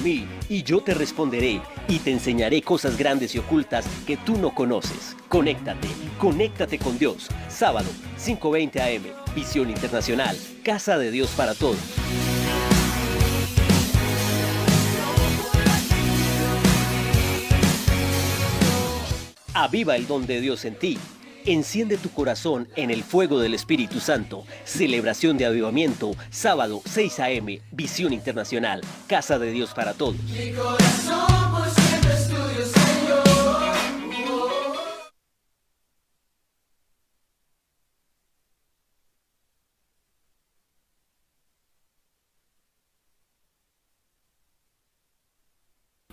a mí, y yo te responderé, y te enseñaré cosas grandes y ocultas que tú no conoces. Conéctate con Dios. Sábado, 5:20 AM, Visión Internacional, Casa de Dios para Todos. Aviva el don de Dios en ti. Enciende tu corazón en el fuego del Espíritu Santo. Celebración de avivamiento, sábado 6 AM, Visión Internacional, Casa de Dios para Todos. Mi corazón por siempre es tuyo, Señor.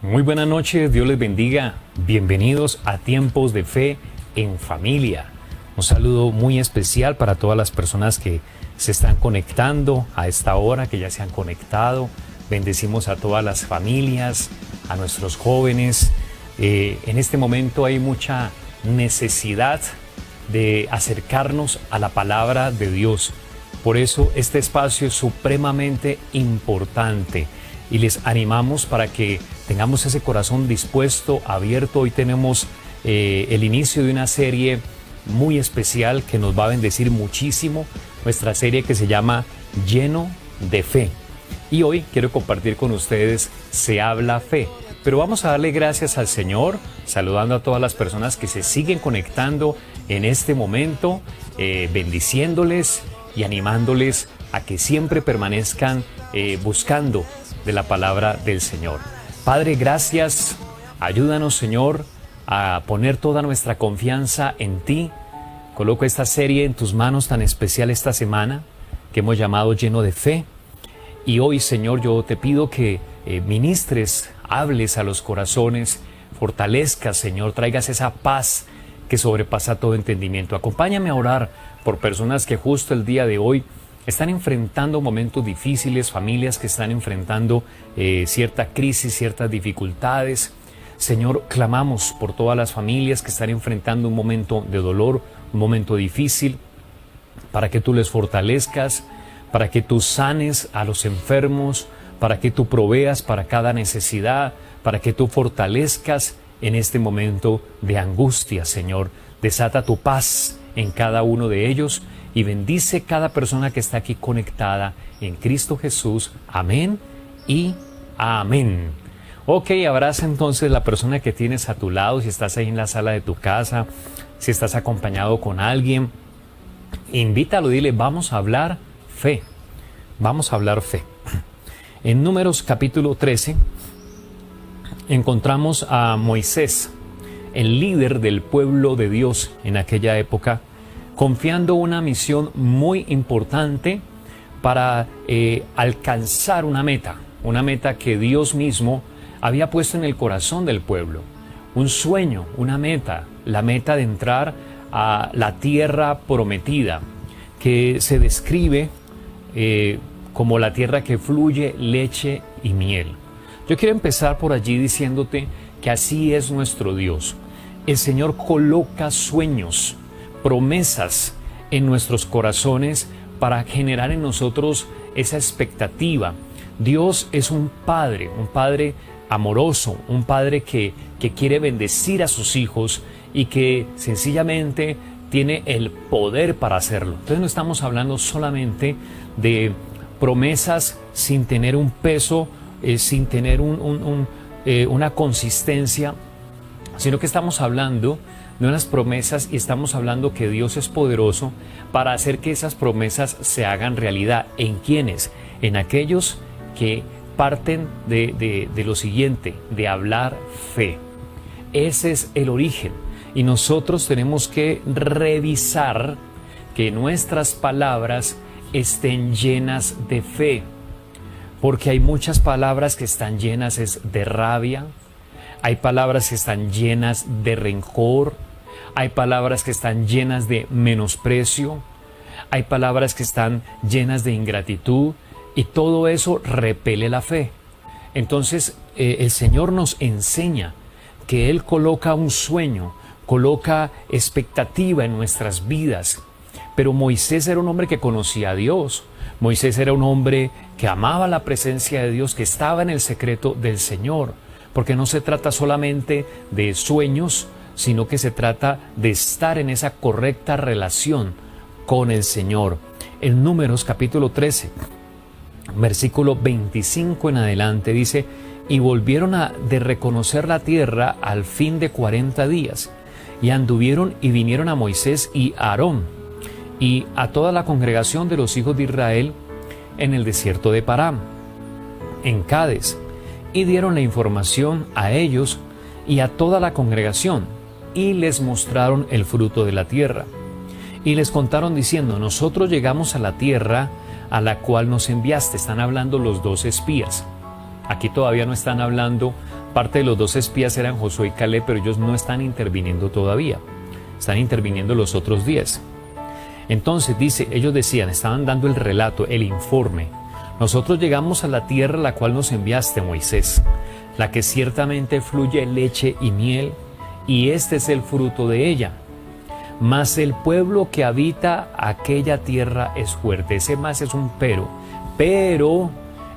Muy buenas noches, Dios les bendiga. Bienvenidos a Tiempos de Fe en Familia. Un saludo muy especial para todas las personas que se están conectando a esta hora, que ya se han conectado. Bendecimos a todas las familias, a nuestros jóvenes. En este momento hay mucha necesidad de acercarnos a la palabra de Dios. Por eso este espacio es supremamente importante y les animamos para que tengamos ese corazón dispuesto, abierto. Hoy tenemos el inicio de una serie muy especial que nos va a bendecir muchísimo, nuestra serie que se llama Lleno de Fe. Y hoy quiero compartir con ustedes Se Habla Fe. Pero vamos a darle gracias al Señor, saludando a todas las personas que se siguen conectando en este momento, bendiciéndoles y animándoles a que siempre permanezcan buscando de la palabra del Señor. Padre, gracias. Ayúdanos, Señor, a poner toda nuestra confianza en ti. Coloco esta serie en tus manos tan especial esta semana, que hemos llamado Lleno de Fe. Y hoy, Señor, yo te pido que ministres, hables a los corazones, fortalezcas, Señor, traigas esa paz que sobrepasa todo entendimiento. Acompáñame a orar por personas que justo el día de hoy están enfrentando momentos difíciles, familias que están enfrentando cierta crisis, ciertas dificultades. Señor, clamamos por todas las familias que están enfrentando un momento de dolor, un momento difícil, para que tú les fortalezcas, para que tú sanes a los enfermos, para que tú proveas para cada necesidad, para que tú fortalezcas en este momento de angustia, Señor. Desata tu paz en cada uno de ellos y bendice cada persona que está aquí conectada en Cristo Jesús. Amén y amén. Ok, abraza entonces la persona que tienes a tu lado, si estás ahí en la sala de tu casa, si estás acompañado con alguien, invítalo, dile, vamos a hablar fe. Vamos a hablar fe. En Números capítulo 13 encontramos a Moisés, el líder del pueblo de Dios en aquella época, confiando una misión muy importante para alcanzar una meta que Dios mismo había puesto en el corazón del pueblo. Un sueño, una meta, la meta de entrar a la tierra prometida, que se describe como la tierra que fluye leche y miel. Yo quiero empezar por allí diciéndote que así es nuestro Dios. El Señor coloca sueños, promesas en nuestros corazones para generar en nosotros esa expectativa. Dios es un Padre amoroso, un Padre que quiere bendecir a sus hijos y que sencillamente tiene el poder para hacerlo. Entonces no estamos hablando solamente de promesas sin tener un peso, sin tener una consistencia, sino que estamos hablando de unas promesas y estamos hablando que Dios es poderoso para hacer que esas promesas se hagan realidad. ¿En quiénes? En aquellos que parten de lo siguiente, de hablar fe. Ese es el origen. Y nosotros tenemos que revisar que nuestras palabras estén llenas de fe. Porque hay muchas palabras que están llenas de rabia, hay palabras que están llenas de rencor, hay palabras que están llenas de menosprecio, hay palabras que están llenas de ingratitud, y todo eso repele la fe. Entonces el Señor nos enseña que Él coloca un sueño, coloca expectativa en nuestras vidas. Pero Moisés era un hombre que conocía a Dios. Moisés era un hombre que amaba la presencia de Dios, que estaba en el secreto del Señor, porque no se trata solamente de sueños, sino que se trata de estar en esa correcta relación con el Señor. En Números capítulo 13, versículo 25 en adelante dice: y volvieron de reconocer la tierra al fin de 40 días, y anduvieron y vinieron a Moisés y a Aarón, y a toda la congregación de los hijos de Israel en el desierto de Parán, en Cades, y dieron la información a ellos y a toda la congregación, y les mostraron el fruto de la tierra. Y les contaron diciendo: nosotros llegamos a la tierra a la cual nos enviaste. Están hablando los 2 espías. Aquí todavía no están hablando, parte de los 2 espías eran Josué y Caleb, pero ellos no están interviniendo todavía. Están interviniendo los otros 10. Entonces dice, ellos decían, estaban dando el relato, el informe: nosotros llegamos a la tierra a la cual nos enviaste, Moisés, la que ciertamente fluye leche y miel, y este es el fruto de ella. Mas el pueblo que habita aquella tierra es fuerte. Ese más es un pero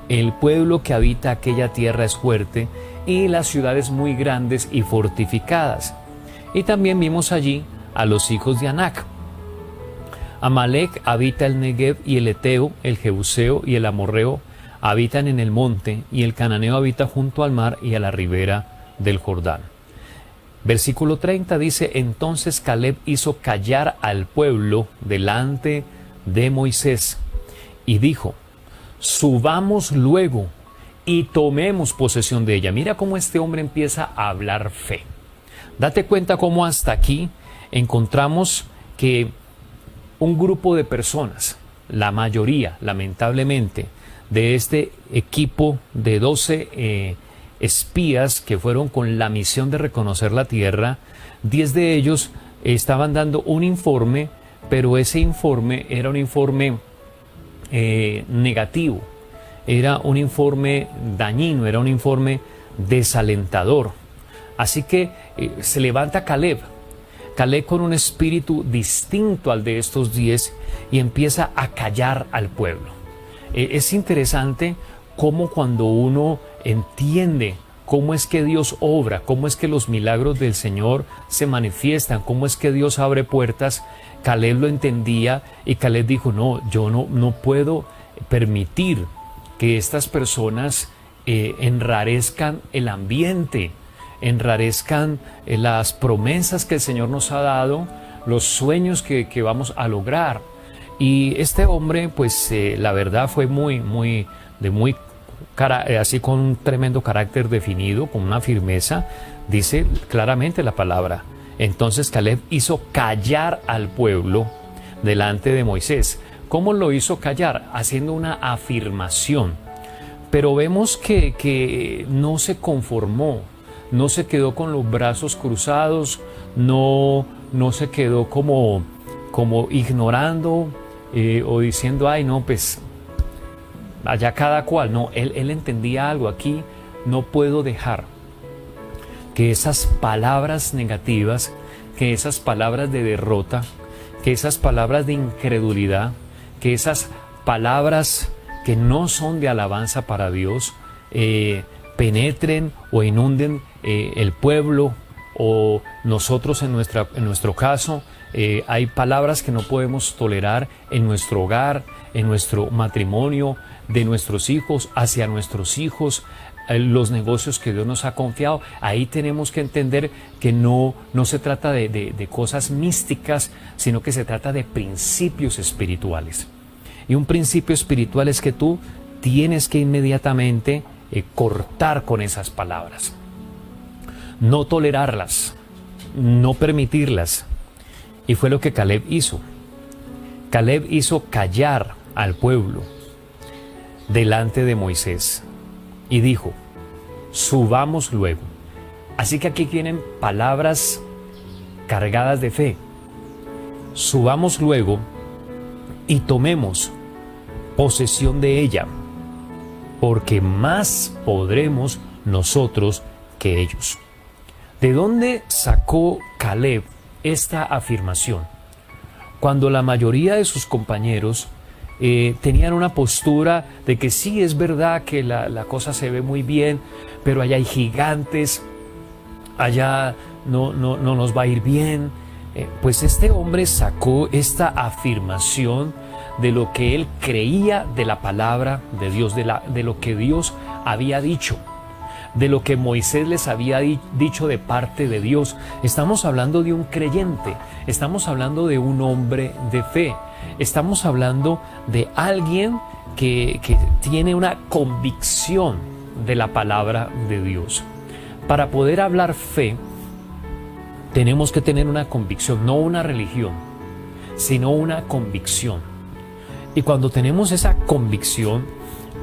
el pueblo que habita aquella tierra es fuerte, y las ciudades muy grandes y fortificadas. Y también vimos allí a los hijos de Anac. Amalec habita el Negev, y el Eteo, el Jebuseo y el Amorreo habitan en el monte, y el Cananeo habita junto al mar y a la ribera del Jordán. Versículo 30 dice: entonces Caleb hizo callar al pueblo delante de Moisés y dijo: subamos luego y tomemos posesión de ella. Mira cómo este hombre empieza a hablar fe. Date cuenta cómo hasta aquí encontramos que un grupo de personas, la mayoría, lamentablemente, de este equipo de 12 espías que fueron con la misión de reconocer la tierra, 10 de ellos estaban dando un informe, pero ese informe era un informe negativo, era un informe dañino, era un informe desalentador. Así que se levanta Caleb con un espíritu distinto al de estos 10 y empieza a callar al pueblo. Es interesante cómo cuando uno entiende cómo es que Dios obra, cómo es que los milagros del Señor se manifiestan, cómo es que Dios abre puertas, Caleb lo entendía y Caleb dijo: no, yo no puedo permitir que estas personas enrarezcan el ambiente, enrarezcan las promesas que el Señor nos ha dado, los sueños que vamos a lograr. Y este hombre, pues la verdad fue así con un tremendo carácter definido, con una firmeza. Dice claramente la palabra: entonces Caleb hizo callar al pueblo delante de Moisés. ¿Cómo lo hizo callar? Haciendo una afirmación. Pero vemos que no se conformó, no se quedó con los brazos cruzados, no se quedó como ignorando o diciendo: ay no, pues allá cada cual. No, él entendía algo. Aquí no puedo dejar que esas palabras negativas, que esas palabras de derrota, que esas palabras de incredulidad, que esas palabras que no son de alabanza para Dios penetren o inunden el pueblo o nosotros en nuestro caso. Hay palabras que no podemos tolerar en nuestro hogar, en nuestro matrimonio, de nuestros hijos, hacia nuestros hijos, los negocios que Dios nos ha confiado. Ahí tenemos que entender que no se trata de cosas místicas, sino que se trata de principios espirituales. Y un principio espiritual es que tú tienes que inmediatamente cortar con esas palabras, no tolerarlas, no permitirlas. Y fue lo que Caleb hizo. Caleb hizo callar al pueblo delante de Moisés y dijo: subamos luego. Así que aquí tienen palabras cargadas de fe. Subamos luego y tomemos posesión de ella, porque más podremos nosotros que ellos. ¿De dónde sacó Caleb esta afirmación? Cuando la mayoría de sus compañeros tenían una postura de que sí, es verdad que la cosa se ve muy bien, pero allá hay gigantes, allá no nos va a ir bien. Pues este hombre sacó esta afirmación de lo que él creía de la palabra de Dios, de lo que Dios había dicho, de lo que Moisés les había dicho de parte de Dios. Estamos hablando de un creyente, estamos hablando de un hombre de fe, estamos hablando de alguien que tiene una convicción de la palabra de Dios. Para poder hablar fe, tenemos que tener una convicción, no una religión, sino una convicción. Y cuando tenemos esa convicción,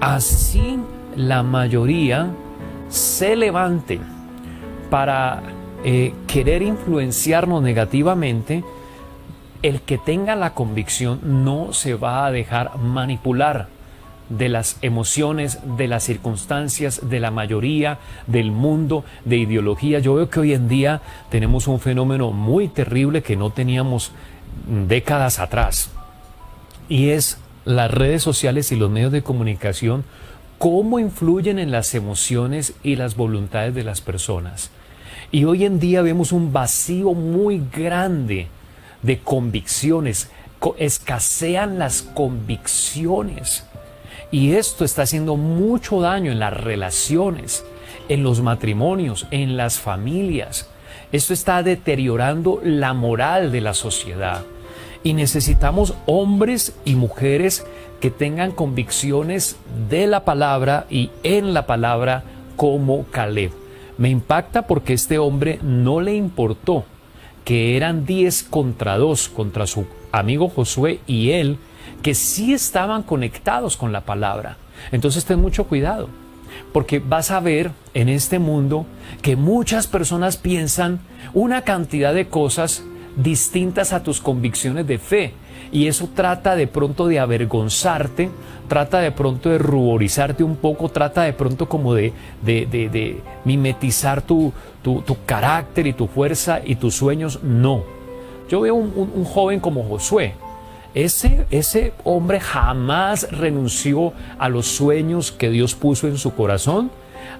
así la mayoría se levanten para querer influenciarnos negativamente, el que tenga la convicción no se va a dejar manipular de las emociones, de las circunstancias, de la mayoría, del mundo, de ideología. Yo veo que hoy en día tenemos un fenómeno muy terrible que no teníamos décadas atrás, y es las redes sociales y los medios de comunicación, cómo influyen en las emociones y las voluntades de las personas. Y hoy en día vemos un vacío muy grande de convicciones, escasean las convicciones. Y esto está haciendo mucho daño en las relaciones, en los matrimonios, en las familias. Esto está deteriorando la moral de la sociedad. Y necesitamos hombres y mujeres que tengan convicciones de la palabra y en la palabra, como Caleb. Me impacta porque este hombre no le importó que eran 10 contra 2 contra su amigo Josué y él, que sí estaban conectados con la palabra. Entonces ten mucho cuidado, porque vas a ver en este mundo que muchas personas piensan una cantidad de cosas distintas a tus convicciones de fe, y eso trata de pronto de avergonzarte, trata de pronto de ruborizarte un poco, trata de pronto como de mimetizar tu carácter y tu fuerza y tus sueños. No, yo veo un joven como Josué. Ese hombre jamás renunció a los sueños que Dios puso en su corazón,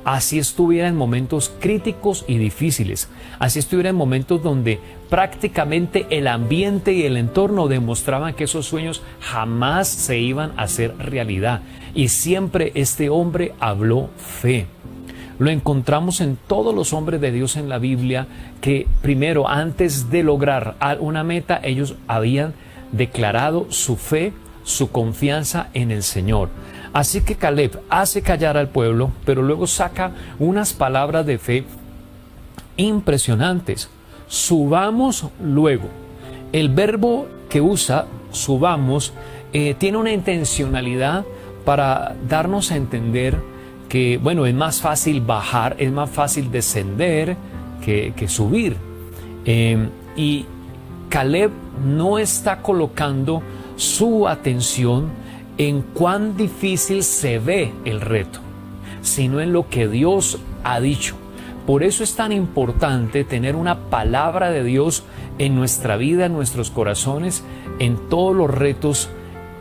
así estuviera en momentos críticos y difíciles, así estuviera en momentos donde prácticamente el ambiente y el entorno demostraban que esos sueños jamás se iban a hacer realidad. Y siempre este hombre habló fe. Lo encontramos en todos los hombres de Dios en la Biblia, que primero, antes de lograr una meta, ellos habían declarado su fe, su confianza en el Señor. Así que Caleb hace callar al pueblo, pero luego saca unas palabras de fe impresionantes. Subamos luego. El verbo que usa, subamos, tiene una intencionalidad para darnos a entender que, bueno, es más fácil bajar, es más fácil descender que subir. Y Caleb no está colocando su atención en cuán difícil se ve el reto, sino en lo que Dios ha dicho. Por eso es tan importante tener una palabra de Dios en nuestra vida, en nuestros corazones, en todos los retos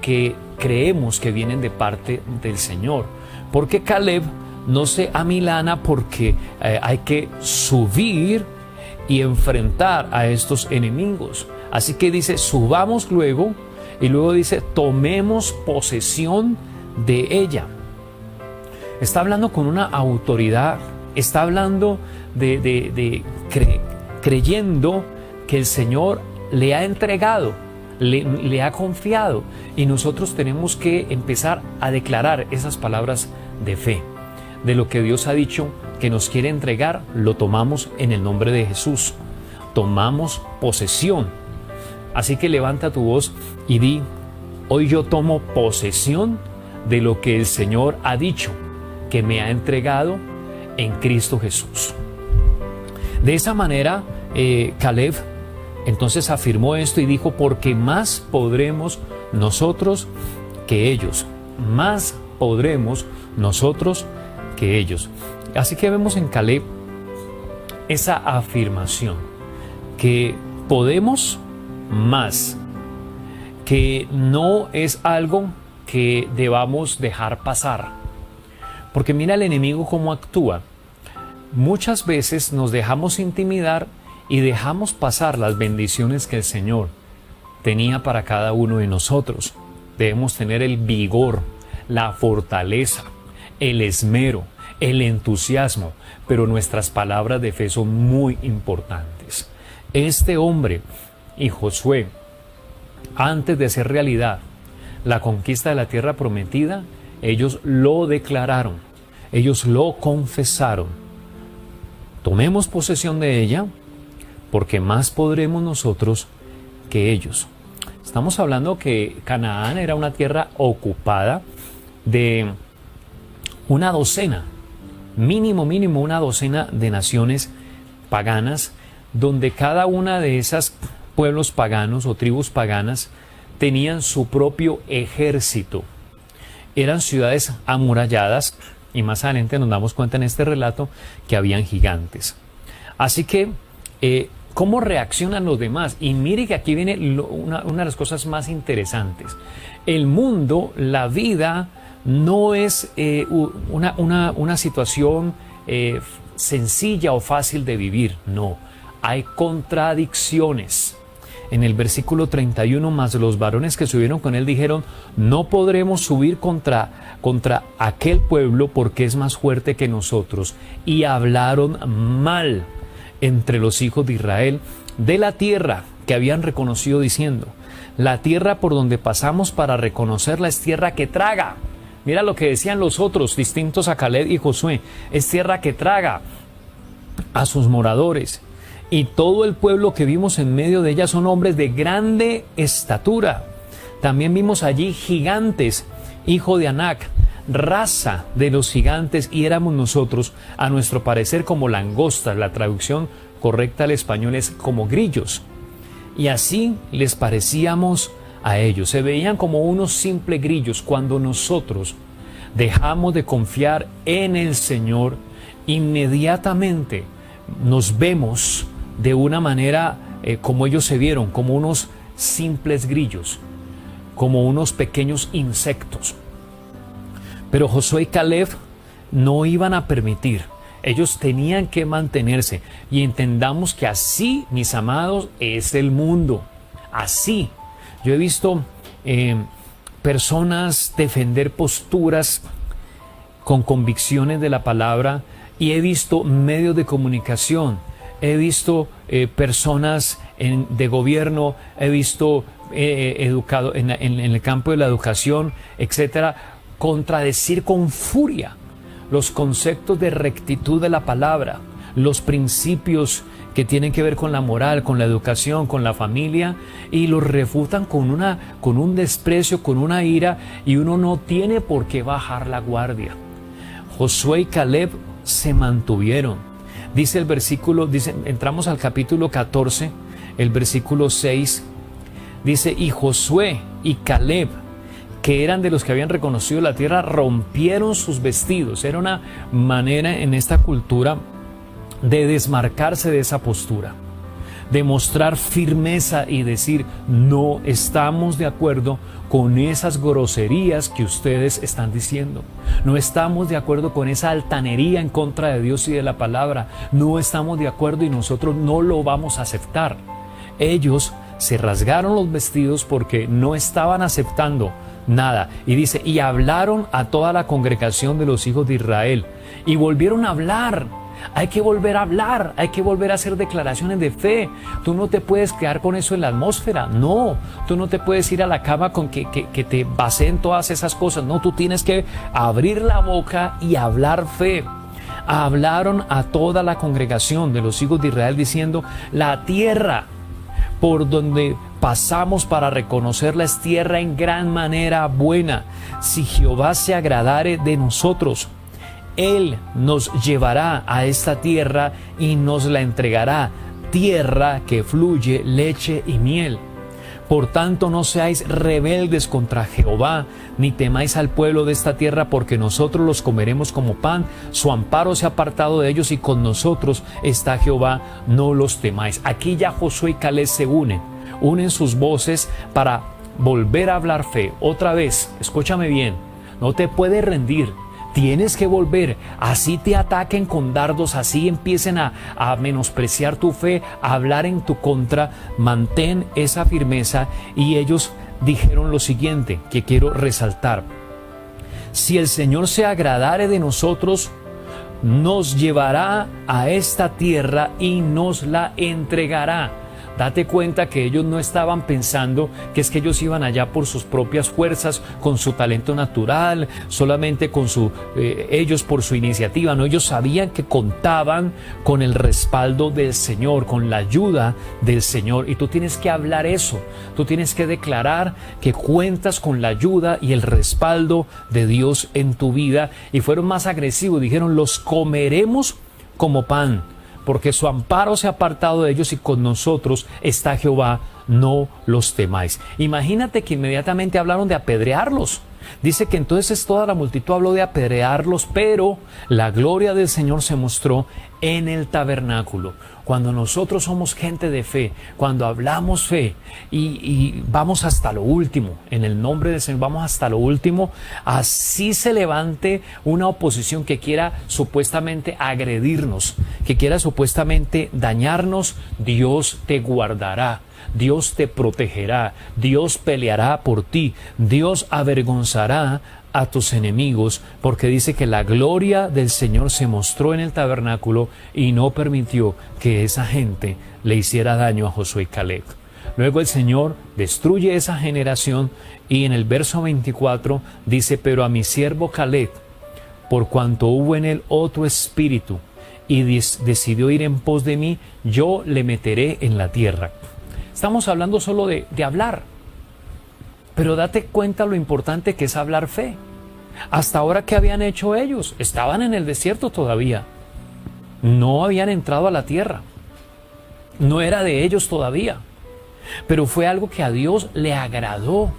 que creemos que vienen de parte del Señor. Porque Caleb no se amilana porque hay que subir y enfrentar a estos enemigos. Así que dice, subamos luego, y luego dice, tomemos posesión de ella. Está hablando con una autoridad, está hablando creyendo que el Señor le ha entregado, le ha confiado, y nosotros tenemos que empezar a declarar esas palabras de fe. De lo que Dios ha dicho que nos quiere entregar, lo tomamos en el nombre de Jesús. Tomamos posesión. Así que levanta tu voz y di, hoy yo tomo posesión de lo que el Señor ha dicho, que me ha entregado en Cristo Jesús. De esa manera, Caleb entonces afirmó esto y dijo, porque más podremos nosotros que ellos, más podremos nosotros que ellos. Así que vemos en Caleb esa afirmación, que podemos más, que no es algo que debamos dejar pasar. Porque mira el enemigo cómo actúa. Muchas veces nos dejamos intimidar y dejamos pasar las bendiciones que el Señor tenía para cada uno de nosotros. Debemos tener el vigor, la fortaleza, el esmero, el entusiasmo, pero nuestras palabras de fe son muy importantes. Este hombre y Josué, antes de hacer realidad la conquista de la tierra prometida, ellos lo declararon, ellos lo confesaron. Tomemos posesión de ella, porque más podremos nosotros que ellos. Estamos hablando que Canaán era una tierra ocupada de una docena, mínimo una docena de naciones paganas, donde cada una de esas pueblos paganos o tribus paganas tenían su propio ejército. Eran ciudades amuralladas y más adelante nos damos cuenta en este relato que habían gigantes. Así que, ¿cómo reaccionan los demás? Y mire que aquí viene una de las cosas más interesantes. El mundo, la vida, no es una situación sencilla o fácil de vivir, no. Hay contradicciones. En el versículo 31, más los varones que subieron con él dijeron, no podremos subir contra aquel pueblo porque es más fuerte que nosotros. Y hablaron mal entre los hijos de Israel de la tierra que habían reconocido, diciendo, la tierra por donde pasamos para reconocerla es tierra que traga. Mira lo que decían los otros, distintos a Caleb y Josué, es tierra que traga a sus moradores. Y todo el pueblo que vimos en medio de ella son hombres de grande estatura. También vimos allí gigantes, hijo de Anac, raza de los gigantes, y éramos nosotros, a nuestro parecer, como langostas. La traducción correcta al español es como grillos. Y así les parecíamos a ellos. Se veían como unos simples grillos. Cuando nosotros dejamos de confiar en el Señor, inmediatamente nos vemos de una manera como ellos se vieron, como unos simples grillos, como unos pequeños insectos. Pero Josué y Caleb no iban a permitir. Ellos tenían que mantenerse. Y entendamos que así, mis amados, es el mundo. Así. Yo he visto personas defender posturas con convicciones de la palabra, y he visto medios de comunicación, he visto personas de gobierno, he visto educado en el campo de la educación, etcétera, contradecir con furia los conceptos de rectitud de la palabra, los principios que tienen que ver con la moral, con la educación, con la familia, y los refutan con un desprecio, con una ira, y uno no tiene por qué bajar la guardia. Josué y Caleb se mantuvieron. Dice el versículo, entramos al capítulo 14, el versículo 6, dice, y Josué y Caleb, que eran de los que habían reconocido la tierra, rompieron sus vestidos. Era una manera en esta cultura de desmarcarse de esa postura, de mostrar firmeza y decir, no estamos de acuerdo con esas groserías que ustedes están diciendo. No estamos de acuerdo con esa altanería en contra de Dios y de la palabra. No estamos de acuerdo y nosotros no lo vamos a aceptar. Ellos se rasgaron los vestidos porque no estaban aceptando nada. Y dice, y hablaron a toda la congregación de los hijos de Israel. Y volvieron a hablar. Hay que volver a hablar, hay que volver a hacer declaraciones de fe. Tú no te puedes quedar con eso en la atmósfera, no. Tú no te puedes ir a la cama con que te baseen todas esas cosas. No, tú tienes que abrir la boca y hablar fe. Hablaron a toda la congregación de los hijos de Israel diciendo, la tierra por donde pasamos para reconocerla es tierra en gran manera buena. Si Jehová se agradare de nosotros, Él nos llevará a esta tierra y nos la entregará, tierra que fluye leche y miel. Por tanto, no seáis rebeldes contra Jehová, ni temáis al pueblo de esta tierra, porque nosotros los comeremos como pan. Su amparo se ha apartado de ellos y con nosotros está Jehová, no los temáis. Aquí ya Josué y Caleb se unen sus voces para volver a hablar fe. Otra vez, escúchame bien, no te puedes rendir. Tienes que volver, así te ataquen con dardos, así empiecen a menospreciar tu fe, a hablar en tu contra, mantén esa firmeza. Y ellos dijeron lo siguiente, que quiero resaltar: si el Señor se agradare de nosotros, nos llevará a esta tierra y nos la entregará. Date cuenta que ellos no estaban pensando que es que ellos iban allá por sus propias fuerzas, con su talento natural, solamente con ellos por su iniciativa. No, ellos sabían que contaban con el respaldo del Señor, con la ayuda del Señor. Y tú tienes que hablar eso. Tú tienes que declarar que cuentas con la ayuda y el respaldo de Dios en tu vida. Y fueron más agresivos. Dijeron: los comeremos como pan, porque su amparo se ha apartado de ellos y con nosotros está Jehová, no los temáis. Imagínate que inmediatamente hablaron de apedrearlos. Dice que entonces toda la multitud habló de apedrearlos, pero la gloria del Señor se mostró en el tabernáculo. Cuando nosotros somos gente de fe, cuando hablamos fe y vamos hasta lo último, en el nombre del Señor vamos hasta lo último, así se levante una oposición que quiera supuestamente agredirnos, que quiera supuestamente dañarnos, Dios te guardará. Dios te protegerá, Dios peleará por ti, Dios avergonzará a tus enemigos, porque dice que la gloria del Señor se mostró en el tabernáculo y no permitió que esa gente le hiciera daño a Josué y Caleb. Luego el Señor destruye esa generación y en el verso 24 dice: pero a mi siervo Caleb, por cuanto hubo en él otro espíritu y decidió ir en pos de mí, yo le meteré en la tierra. Estamos hablando solo de hablar, pero date cuenta lo importante que es hablar fe. Hasta ahora, ¿qué habían hecho ellos? Estaban en el desierto todavía. No habían entrado a la tierra. No era de ellos todavía. Pero fue algo que a Dios le agradó.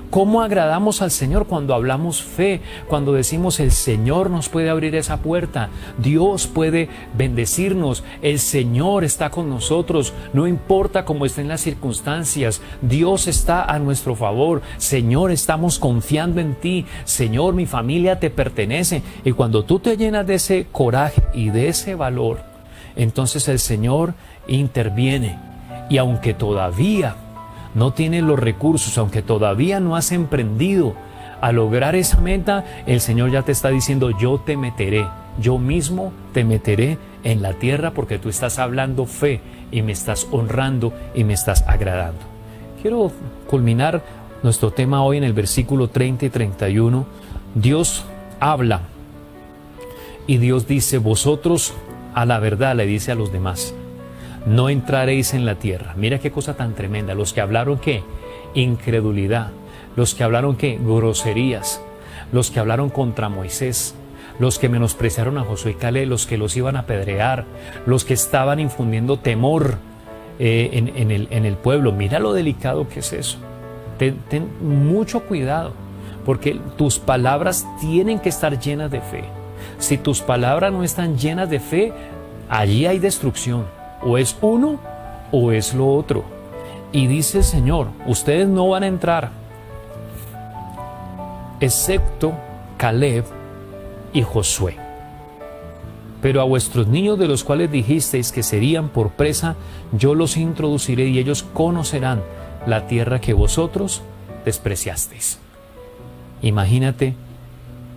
¿Cómo agradamos al Señor? Cuando hablamos fe, cuando decimos: el Señor nos puede abrir esa puerta, Dios puede bendecirnos, el Señor está con nosotros, no importa cómo estén las circunstancias, Dios está a nuestro favor. Señor, estamos confiando en ti, Señor, mi familia te pertenece. Y cuando tú te llenas de ese coraje y de ese valor, entonces el Señor interviene. Y aunque todavía no tienes los recursos, aunque todavía no has emprendido a lograr esa meta, el Señor ya te está diciendo: yo te meteré, yo mismo te meteré en la tierra, porque tú estás hablando fe y me estás honrando y me estás agradando. Quiero culminar nuestro tema hoy en el versículo 30 y 31. Dios habla y Dios dice: vosotros a la verdad, le dice a los demás, no entraréis en la tierra. Mira qué cosa tan tremenda. Los que hablaron, ¿qué? Incredulidad. Los que hablaron, ¿qué? Groserías. Los que hablaron contra Moisés. Los que menospreciaron a Josué y Caleb. Los que los iban a apedrear. Los que estaban infundiendo temor en el pueblo. Mira lo delicado que es eso. Ten mucho cuidado, porque tus palabras tienen que estar llenas de fe. Si tus palabras no están llenas de fe, allí hay destrucción. O es uno o es lo otro. Y dice el Señor: ustedes no van a entrar, excepto Caleb y Josué. Pero a vuestros niños, de los cuales dijisteis que serían por presa, yo los introduciré y ellos conocerán la tierra que vosotros despreciasteis. Imagínate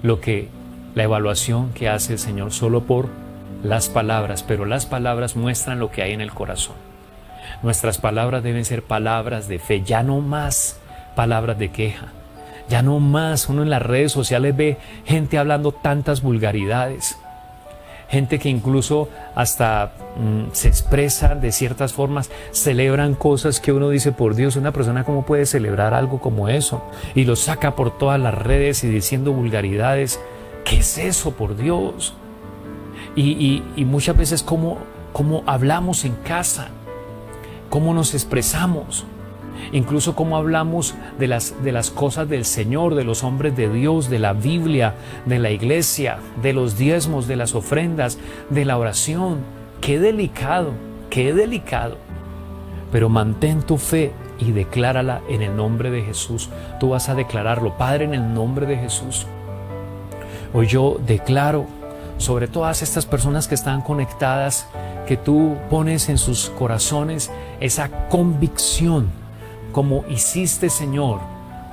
la evaluación que hace el Señor solo por las palabras, pero las palabras muestran lo que hay en el corazón. Nuestras palabras deben ser palabras de fe, ya no más palabras de queja, ya no más. Uno en las redes sociales ve gente hablando tantas vulgaridades, gente que incluso hasta se expresa de ciertas formas, celebran cosas que uno dice: por Dios, una persona ¿cómo puede celebrar algo como eso? Y lo saca por todas las redes y diciendo vulgaridades. ¿Qué es eso, por Dios? Y muchas veces cómo hablamos en casa, cómo nos expresamos, incluso cómo hablamos de las cosas del Señor, de los hombres de Dios, de la Biblia, de la iglesia, de los diezmos, de las ofrendas, de la oración. Qué delicado, qué delicado. Pero mantén tu fe y declárala en el nombre de Jesús. Tú vas a declararlo, Padre, en el nombre de Jesús. Hoy yo declaro sobre todas estas personas que están conectadas, que tú pones en sus corazones esa convicción, como hiciste, Señor,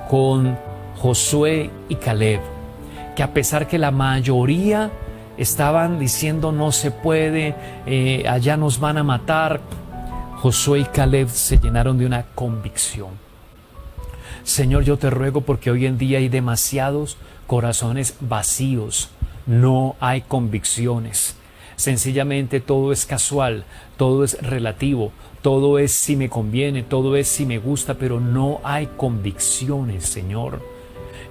con Josué y Caleb, que a pesar que la mayoría estaban diciendo no se puede, allá nos van a matar, Josué y Caleb se llenaron de una convicción. Señor, yo te ruego porque hoy en día hay demasiados corazones vacíos, no hay convicciones. Sencillamente todo es casual, todo es relativo, todo es si me conviene, todo es si me gusta, pero no hay convicciones, Señor.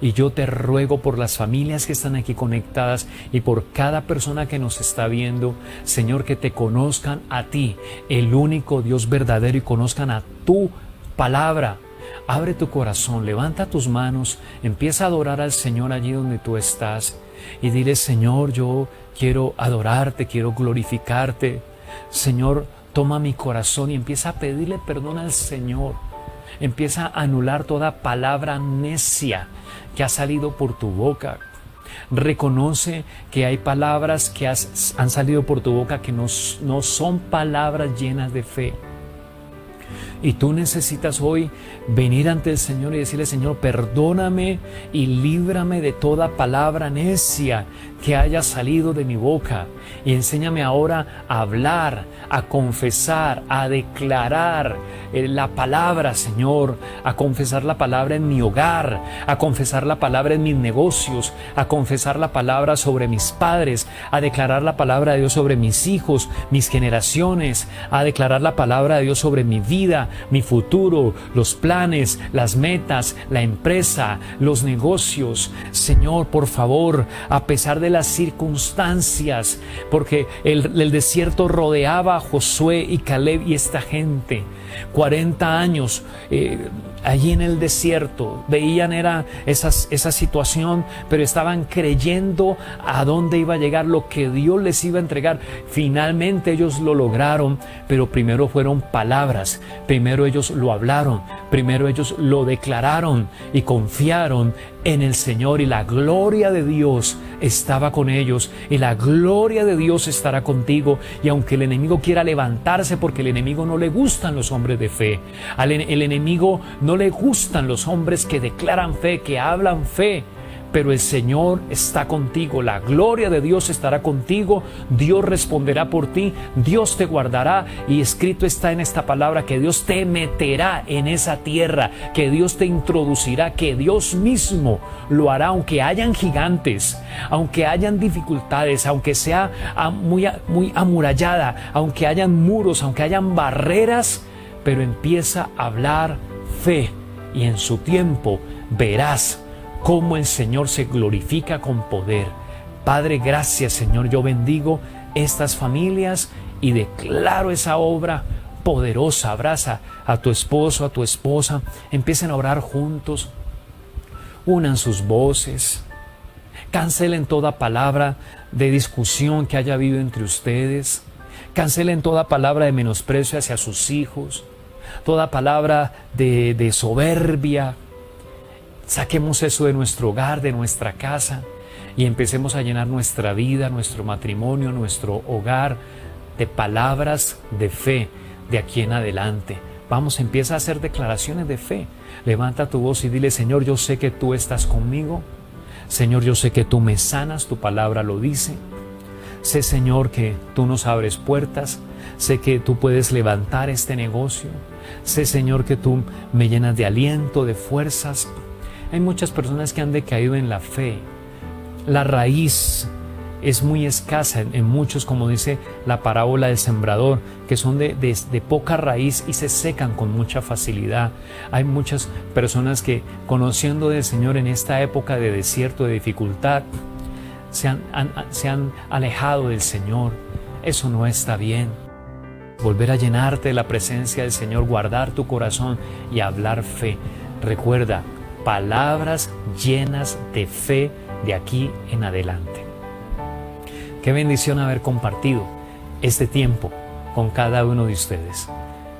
Y yo te ruego por las familias que están aquí conectadas y por cada persona que nos está viendo, Señor, que te conozcan a ti, el único Dios verdadero, y conozcan a tu palabra. Abre tu corazón, levanta tus manos, empieza a adorar al Señor allí donde tú estás y dile: Señor, yo quiero adorarte, quiero glorificarte. Señor, toma mi corazón, y empieza a pedirle perdón al Señor. Empieza a anular toda palabra necia que ha salido por tu boca. Reconoce que hay palabras que han salido por tu boca que no son palabras llenas de fe. Y tú necesitas hoy venir ante el Señor y decirle: Señor, perdóname y líbrame de toda palabra necia que haya salido de mi boca. Y enséñame ahora a hablar, a confesar, a declarar la palabra, Señor, a confesar la palabra en mi hogar, a confesar la palabra en mis negocios, a confesar la palabra sobre mis padres, a declarar la palabra de Dios sobre mis hijos, mis generaciones, a declarar la palabra de Dios sobre mi vida, mi futuro, los planes, las metas, la empresa, los negocios. Señor, por favor, a pesar de las circunstancias, porque el desierto rodeaba a Josué y Caleb y esta gente, 40 años allí en el desierto, veían esa situación, pero estaban creyendo a dónde iba a llegar, lo que Dios les iba a entregar. Finalmente ellos lo lograron, pero primero fueron palabras, primero ellos lo hablaron, primero ellos lo declararon y confiaron en el Señor, y la gloria de Dios estaba con ellos, y la gloria de Dios estará contigo. Y aunque el enemigo quiera levantarse, porque el enemigo no le gustan los hombres de fe, el enemigo no le gustan los hombres que declaran fe, que hablan fe, pero el Señor está contigo, la gloria de Dios estará contigo, Dios responderá por ti, Dios te guardará, y escrito está en esta palabra que Dios te meterá en esa tierra, que Dios te introducirá, que Dios mismo lo hará, aunque hayan gigantes, aunque hayan dificultades, aunque sea muy amurallada, aunque hayan muros, aunque hayan barreras, pero empieza a hablar fe, y en su tiempo verás cómo el Señor se glorifica con poder. Padre, gracias, Señor. Yo bendigo estas familias y declaro esa obra poderosa. Abraza a tu esposo, a tu esposa. Empiecen a orar juntos. Unan sus voces. Cancelen toda palabra de discusión que haya habido entre ustedes. Cancelen toda palabra de menosprecio hacia sus hijos. Toda palabra de soberbia. Saquemos eso de nuestro hogar, de nuestra casa, y empecemos a llenar nuestra vida, nuestro matrimonio, nuestro hogar de palabras de fe de aquí en adelante. Vamos, empieza a hacer declaraciones de fe. Levanta tu voz y dile: Señor, yo sé que tú estás conmigo. Señor, yo sé que tú me sanas, tu palabra lo dice. Sé, Señor, que tú nos abres puertas. Sé que tú puedes levantar este negocio. Sé, Señor, que tú me llenas de aliento, de fuerzas. Hay muchas personas que han decaído en la fe. La raíz es muy escasa en muchos, como dice la parábola del sembrador, que son de poca raíz y se secan con mucha facilidad. Hay muchas personas que, conociendo del Señor en esta época de desierto, de dificultad, se han alejado del Señor. Eso no está bien. Volver a llenarte de la presencia del Señor, guardar tu corazón y hablar fe. Recuerda, palabras llenas de fe de aquí en adelante. Qué bendición haber compartido este tiempo con cada uno de ustedes.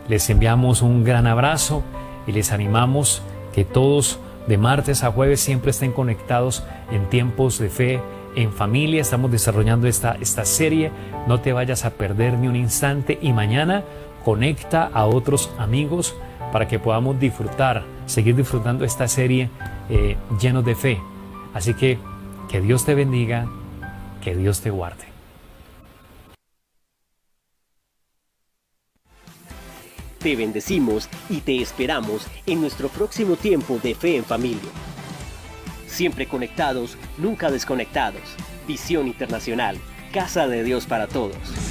Les enviamos un gran abrazo y les animamos que todos de martes a jueves siempre estén conectados en Tiempos de Fe en Familia. Estamos desarrollando esta serie, no te vayas a perder ni un instante, y mañana conecta a otros amigos para que podamos seguir disfrutando esta serie llenos de fe. Así que Dios te bendiga, que Dios te guarde. Te bendecimos y te esperamos en nuestro próximo tiempo de Fe en Familia. Siempre conectados, nunca desconectados. Visión Internacional, Casa de Dios para Todos.